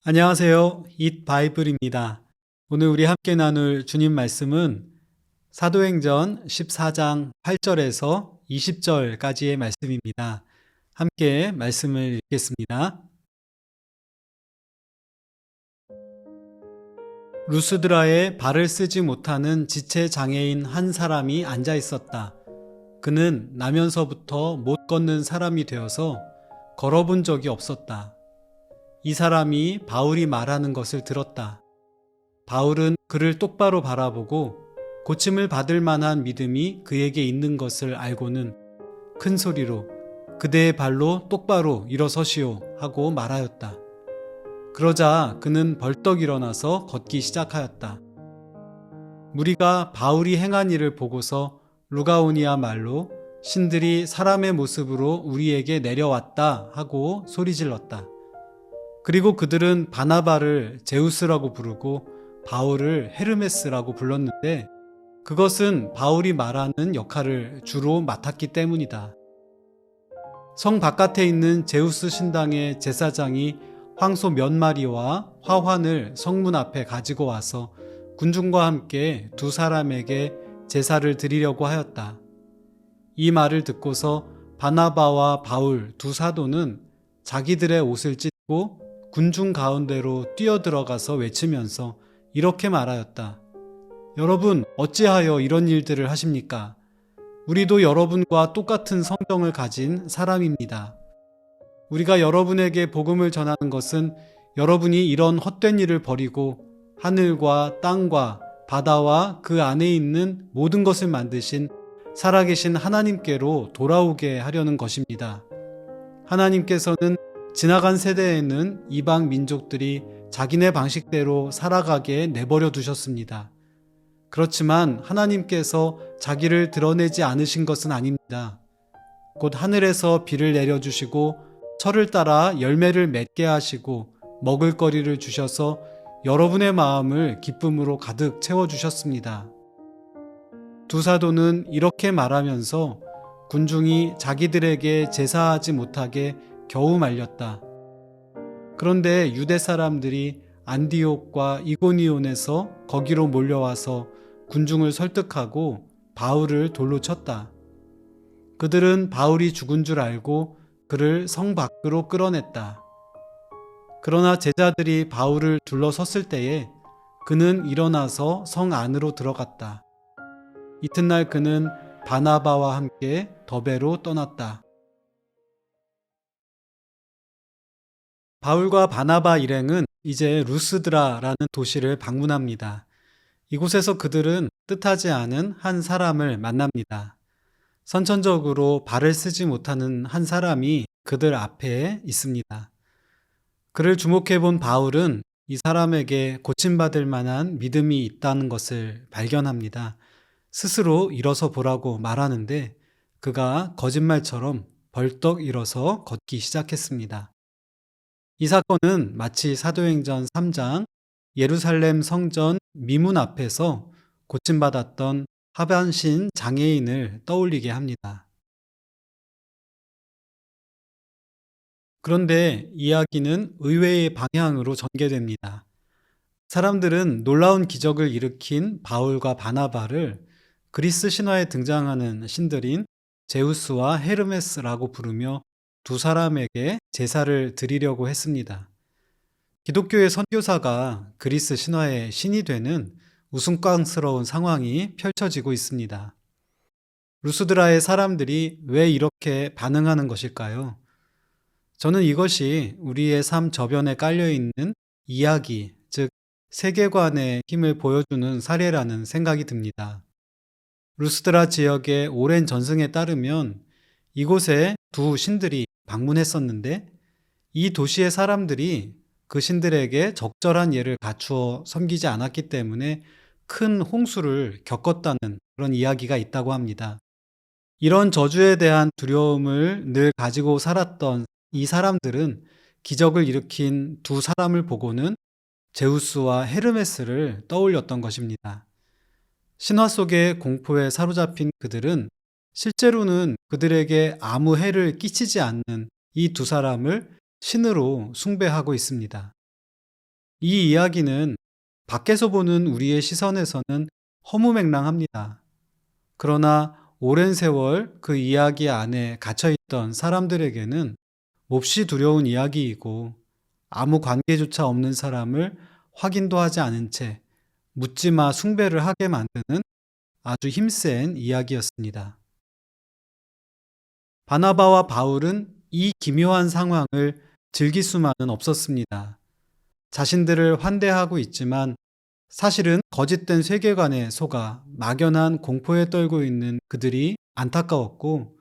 안녕하세요. 잇 바이블입니다. 오늘 우리 함께 나눌 주님 말씀은 사도행전 14장 8절에서 20절까지의 말씀입니다. 함께 말씀을 읽겠습니다. 루스드라에 발을 쓰지 못하는 지체 장애인 한 사람이 앉아 있었다. 그는 나면서부터 못 걷는 사람이 되어서 걸어본 적이 없었다. 이 사람이 바울이 말하는 것을 들었다. 바울은 그를 똑바로 바라보고 고침을 받을 만한 믿음이 그에게 있는 것을 알고는 큰 소리로 그대의 발로 똑바로 일어서시오 하고 말하였다. 그러자 그는 벌떡 일어나서 걷기 시작하였다. 무리가 바울이 행한 일을 보고서 루가오니아 말로 신들이 사람의 모습으로 우리에게 내려왔다 하고 소리질렀다. 그리고 그들은 바나바를 제우스라고 부르고 바울을 헤르메스라고 불렀는데 그것은 바울이 말하는 역할을 주로 맡았기 때문이다. 성 바깥에 있는 제우스 신당의 제사장이 황소 몇 마리와 화환을 성문 앞에 가지고 와서 군중과 함께 두 사람에게 제사를 드리려고 하였다. 이 말을 듣고서 바나바와 바울 두 사도는 자기들의 옷을 찢고 군중 가운데로 뛰어들어가서 외치면서 이렇게 말하였다. 여러분, 어찌하여 이런 일들을 하십니까? 우리도 여러분과 똑같은 성정을 가진 사람입니다. 우리가 여러분에게 복음을 전하는 것은 여러분이 이런 헛된 일을 버리고 하늘과 땅과 바다와 그 안에 있는 모든 것을 만드신 살아계신 하나님께로 돌아오게 하려는 것입니다. 하나님께서는 지나간 세대에는 이방 민족들이 자기네 방식대로 살아가게 내버려 두셨습니다. 그렇지만 하나님께서 자기를 드러내지 않으신 것은 아닙니다. 곧 하늘에서 비를 내려주시고 철을 따라 열매를 맺게 하시고 먹을거리를 주셔서 여러분의 마음을 기쁨으로 가득 채워주셨습니다. 두 사도는 이렇게 말하면서 군중이 자기들에게 제사하지 못하게 겨우 말렸다. 그런데 유대 사람들이 안디옥과 이고니온에서 거기로 몰려와서 군중을 설득하고 바울을 돌로 쳤다. 그들은 바울이 죽은 줄 알고 그를 성 밖으로 끌어냈다. 그러나 제자들이 바울을 둘러섰을 때에 그는 일어나서 성 안으로 들어갔다. 이튿날 그는 바나바와 함께 더베로 떠났다. 바울과 바나바 일행은 이제 루스드라라는 도시를 방문합니다. 이곳에서 그들은 뜻하지 않은 한 사람을 만납니다. 선천적으로 발을 쓰지 못하는 한 사람이 그들 앞에 있습니다. 그를 주목해 본 바울은 이 사람에게 고침받을 만한 믿음이 있다는 것을 발견합니다. 스스로 일어서 보라고 말하는데 그가 거짓말처럼 벌떡 일어서 걷기 시작했습니다. 이 사건은 마치 사도행전 3장 예루살렘 성전 미문 앞에서 고침받았던 하반신 장애인을 떠올리게 합니다. 그런데 이야기는 의외의 방향으로 전개됩니다. 사람들은 놀라운 기적을 일으킨 바울과 바나바를 그리스 신화에 등장하는 신들인 제우스와 헤르메스라고 부르며 두 사람에게 제사를 드리려고 했습니다. 기독교의 선교사가 그리스 신화의 신이 되는 우스꽝스러운 상황이 펼쳐지고 있습니다. 루스드라의 사람들이 왜 이렇게 반응하는 것일까요? 저는 이것이 우리의 삶 저변에 깔려있는 이야기, 즉 세계관의 힘을 보여주는 사례라는 생각이 듭니다. 루스드라 지역의 오랜 전승에 따르면 이곳에 두 신들이 방문했었는데 이 도시의 사람들이 그 신들에게 적절한 예를 갖추어 섬기지 않았기 때문에 큰 홍수를 겪었다는 그런 이야기가 있다고 합니다. 이런 저주에 대한 두려움을 늘 가지고 살았던 이 사람들은 기적을 일으킨 두 사람을 보고는 제우스와 헤르메스를 떠올렸던 것입니다. 신화 속의 공포에 사로잡힌 그들은 실제로는 그들에게 아무 해를 끼치지 않는 이 두 사람을 신으로 숭배하고 있습니다. 이 이야기는 밖에서 보는 우리의 시선에서는 허무맹랑합니다. 그러나 오랜 세월 그 이야기 안에 갇혀있던 사람들에게는 몹시 두려운 이야기이고, 아무 관계조차 없는 사람을 확인도 하지 않은 채 묻지마 숭배를 하게 만드는 아주 힘센 이야기였습니다. 바나바와 바울은 이 기묘한 상황을 즐길 수만은 없었습니다. 자신들을 환대하고 있지만 사실은 거짓된 세계관에 속아 막연한 공포에 떨고 있는 그들이 안타까웠고,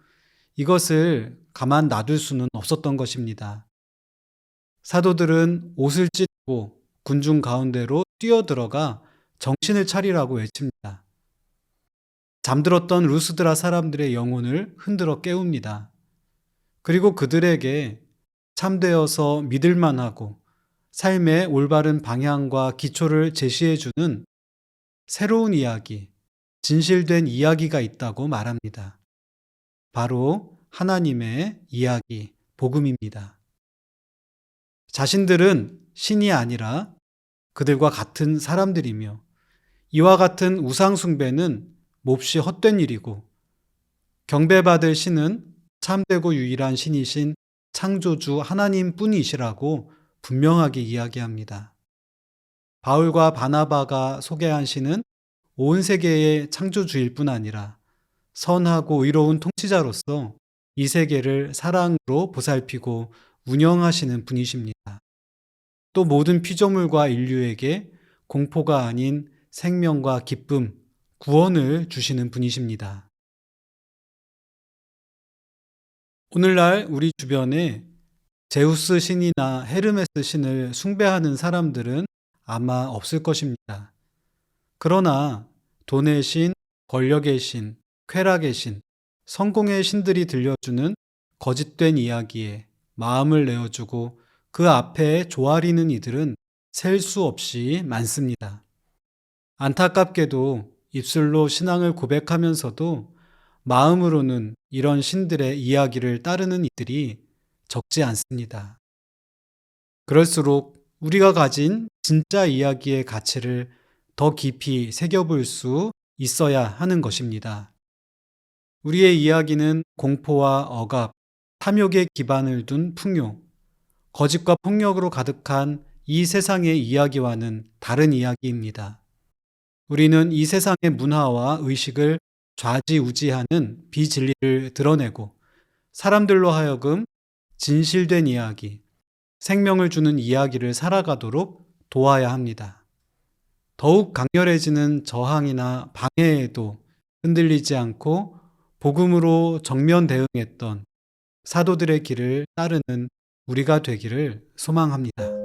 이것을 가만 놔둘 수는 없었던 것입니다. 사도들은 옷을 찢고 군중 가운데로 뛰어들어가 정신을 차리라고 외칩니다. 잠들었던 루스드라 사람들의 영혼을 흔들어 깨웁니다. 그리고 그들에게 참되어서 믿을만하고 삶의 올바른 방향과 기초를 제시해주는 새로운 이야기, 진실된 이야기가 있다고 말합니다. 바로 하나님의 이야기, 복음입니다. 자신들은 신이 아니라 그들과 같은 사람들이며, 이와 같은 우상숭배는 몹시 헛된 일이고, 경배받을 신은 참되고 유일한 신이신 창조주 하나님 뿐이시라고 분명하게 이야기합니다. 바울과 바나바가 소개한 신은 온 세계의 창조주일 뿐 아니라 선하고 의로운 통치자로서 이 세계를 사랑으로 보살피고 운영하시는 분이십니다. 또 모든 피조물과 인류에게 공포가 아닌 생명과 기쁨, 구원을 주시는 분이십니다. 오늘날 우리 주변에 제우스 신이나 헤르메스 신을 숭배하는 사람들은 아마 없을 것입니다. 그러나 돈의 신, 권력의 신, 쾌락의 신, 성공의 신들이 들려주는 거짓된 이야기에 마음을 내어주고 그 앞에 조아리는 이들은 셀 수 없이 많습니다. 안타깝게도 입술로 신앙을 고백하면서도 마음으로는 이런 신들의 이야기를 따르는 이들이 적지 않습니다. 그럴수록 우리가 가진 진짜 이야기의 가치를 더 깊이 새겨볼 수 있어야 하는 것입니다. 우리의 이야기는 공포와 억압, 탐욕에 기반을 둔 풍요, 거짓과 폭력으로 가득한 이 세상의 이야기와는 다른 이야기입니다. 우리는 이 세상의 문화와 의식을 좌지우지하는 비진리를 드러내고 사람들로 하여금 진실된 이야기, 생명을 주는 이야기를 살아가도록 도와야 합니다. 더욱 강렬해지는 저항이나 방해에도 흔들리지 않고 복음으로 정면 대응했던 사도들의 길을 따르는 우리가 되기를 소망합니다.